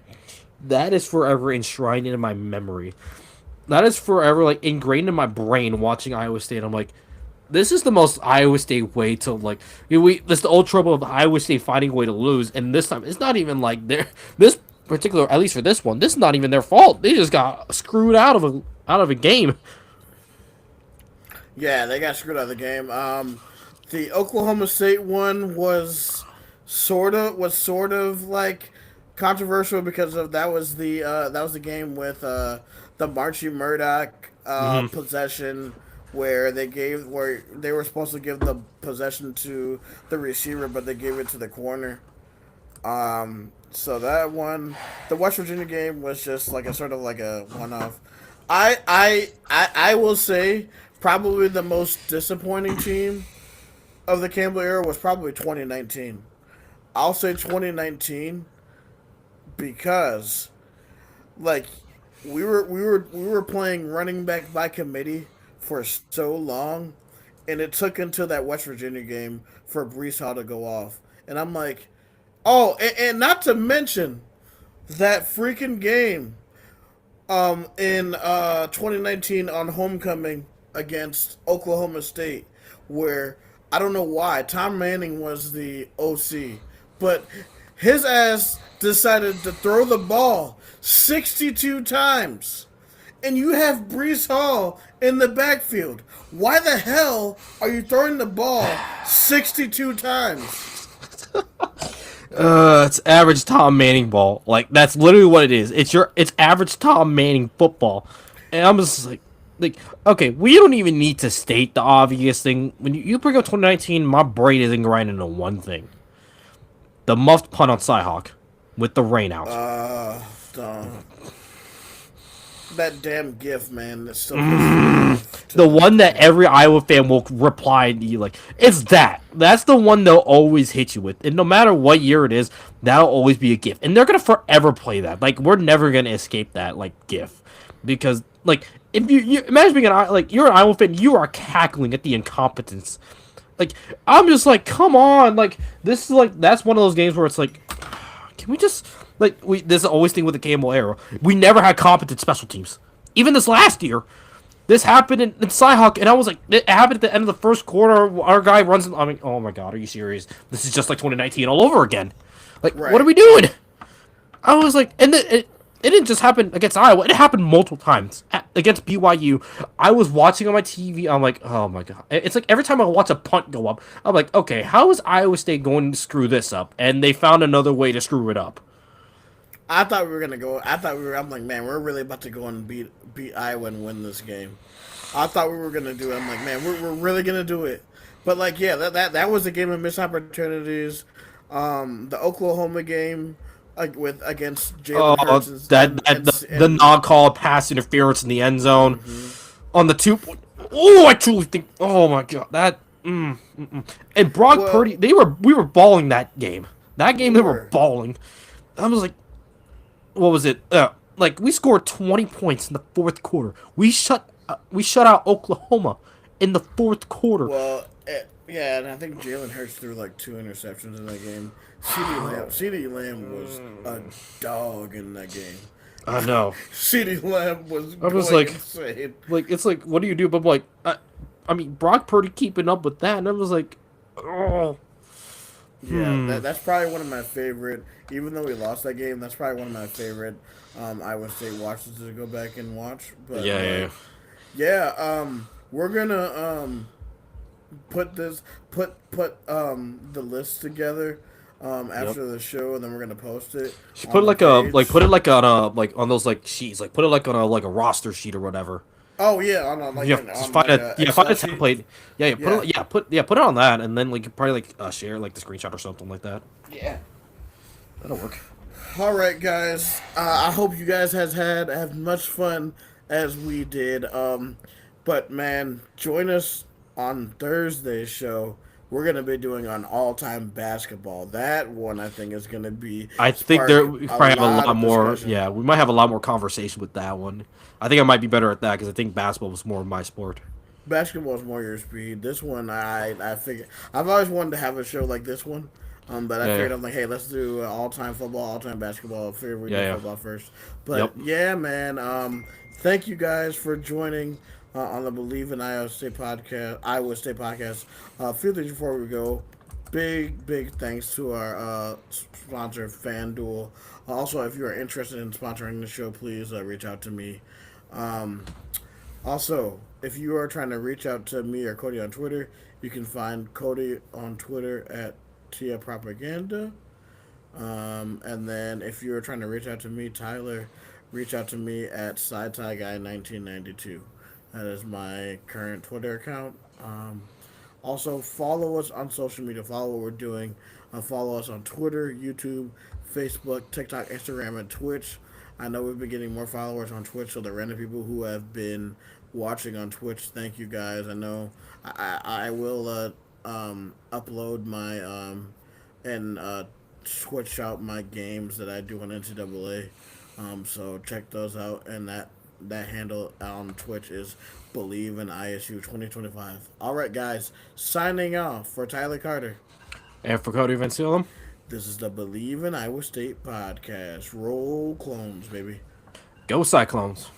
that is forever enshrined in my memory. That is forever ingrained in my brain. Watching Iowa State, I'm like, this is the most Iowa State way to this is the old trouble of Iowa State finding a way to lose, and this time it's not even like their this particular, at least for this one, this is not even their fault. They just got screwed out of a game. Yeah, they got screwed out of the game. The Oklahoma State one was sort of like controversial because of that was the game with the Marchie Murdoch possession where they were supposed to give the possession to the receiver, but they gave it to the corner. So that one, the West Virginia game was just like a sort of like a one off. I will say probably the most disappointing team of the Campbell era was probably 2019. I'll say 2019 because like we were playing running back by committee for so long, and it took until that West Virginia game for Breece Hall to go off, and I'm like, oh, and not to mention that freaking game in 2019 on homecoming against Oklahoma State, where I don't know why Tom Manning was the OC, but his ass decided to throw the ball 62 times. And you have Breece Hall in the backfield. Why the hell are you throwing the ball 62 times? It's average Tom Manning ball. That's literally what it is. It's average Tom Manning football, and I'm just okay. We don't even need to state the obvious thing. When you bring up 2019, my brain is ingrained into one thing: the muffed punt on Cyhawk with the rain out. Dumb. That damn gif, man. That's so The one that every Iowa fan will reply to you it's that. That's the one they'll always hit you with. And no matter what year it is, that'll always be a GIF. And they're gonna forever play that. We're never gonna escape that GIF. Because if you imagine being you're an Iowa fan, you are cackling at the incompetence. I'm just come on, this is that's one of those games where it's can we just this is always thing with the Campbell era. We never had competent special teams. Even this last year. This happened in Cyhawk, and I was it happened at the end of the first quarter. Our guy runs. Oh my god, are you serious? This is just like 2019 all over again. right. What are we doing? I was and it didn't just happen against Iowa. It happened multiple times against BYU. I was watching on my TV. I'm oh my god. It's every time I watch a punt go up, I'm okay, how is Iowa State going to screw this up? And they found another way to screw it up. I thought we were gonna go. I'm man, we're really about to go and beat Iowa and win this game. I thought we were gonna do it. I'm man, we're really gonna do it. But yeah, that was a game of missed opportunities. The Oklahoma game against Jalen Hurts. The non-call pass interference in the end zone on the 2. Oh, I truly think. Oh my god, that. And Brock Purdy, we were balling that game. That game they were balling. I was what was it? We scored 20 points in the fourth quarter. We shut out Oklahoma in the fourth quarter. Well, Yeah, and I think Jalen Hurts threw like 2 interceptions in that game. CD Lamb was a dog in that game. I know. CD Lamb was I was going insane. it's like, what do you do? But I mean, Brock Purdy keeping up with that, and I was like, oh, Yeah, that's probably one of my favorite. Even though we lost that game, that's probably one of my favorite Iowa State watches to go back and watch. But yeah, yeah, like, yeah, we're gonna put the list together yep. after the show, and then we're gonna post it Should put on it the put page. it like on a like on those like sheets, like put it like on a roster sheet or whatever. Oh yeah, on a, like Yeah, an just on find like a a find a Excel sheet. template. Yeah, Yeah, put it on that, and then like you probably like share like the screenshot or something like that. yeah. That'll work. All right, guys. I hope you guys has had as much fun as we did. But man, join us on Thursday's show. We're gonna be doing an all-time basketball. That one I think is gonna be I think there spark we a probably have a lot lot of more. discussion. Yeah, we might have a lot more conversation with that one. I think I might be better at that because I think basketball was more of my sport. Basketball is more your speed. This one, I figured I've always wanted to have a show like this one, but I Yeah, yeah, figured I'm like, hey, let's do all time football, all time basketball. I figured we yeah, do yeah. football first. But Yep. yeah, man. Thank you guys for joining on the Bleav in Iowa State podcast. Iowa State podcast. A few things before we go. Big thanks to our sponsor, FanDuel. Also, if you are interested in sponsoring the show, please reach out to me. Um, Also, if you are trying to reach out to me or Cody on Twitter, you can find Cody on Twitter at Tia Propaganda. And then if you're trying to reach out to me, Tyler, reach out to me at SciTieGuy1992. That is my current Twitter account. Also, follow us on social media. Follow what we're doing. Follow us on Twitter, YouTube, Facebook, TikTok, Instagram, and Twitch. I know we've been getting more followers on Twitch, so the random people who have been watching on Twitch, thank you guys. I know I will upload my and switch out my games that I do on NCAA. So check those out, and that handle on Twitch is Bleav in ISU 2025. All right, guys, signing off for Tyler Carter. And for Cody Vanulo, This is the Bleav in Iowa State podcast. Roll clones, baby. go Cyclones.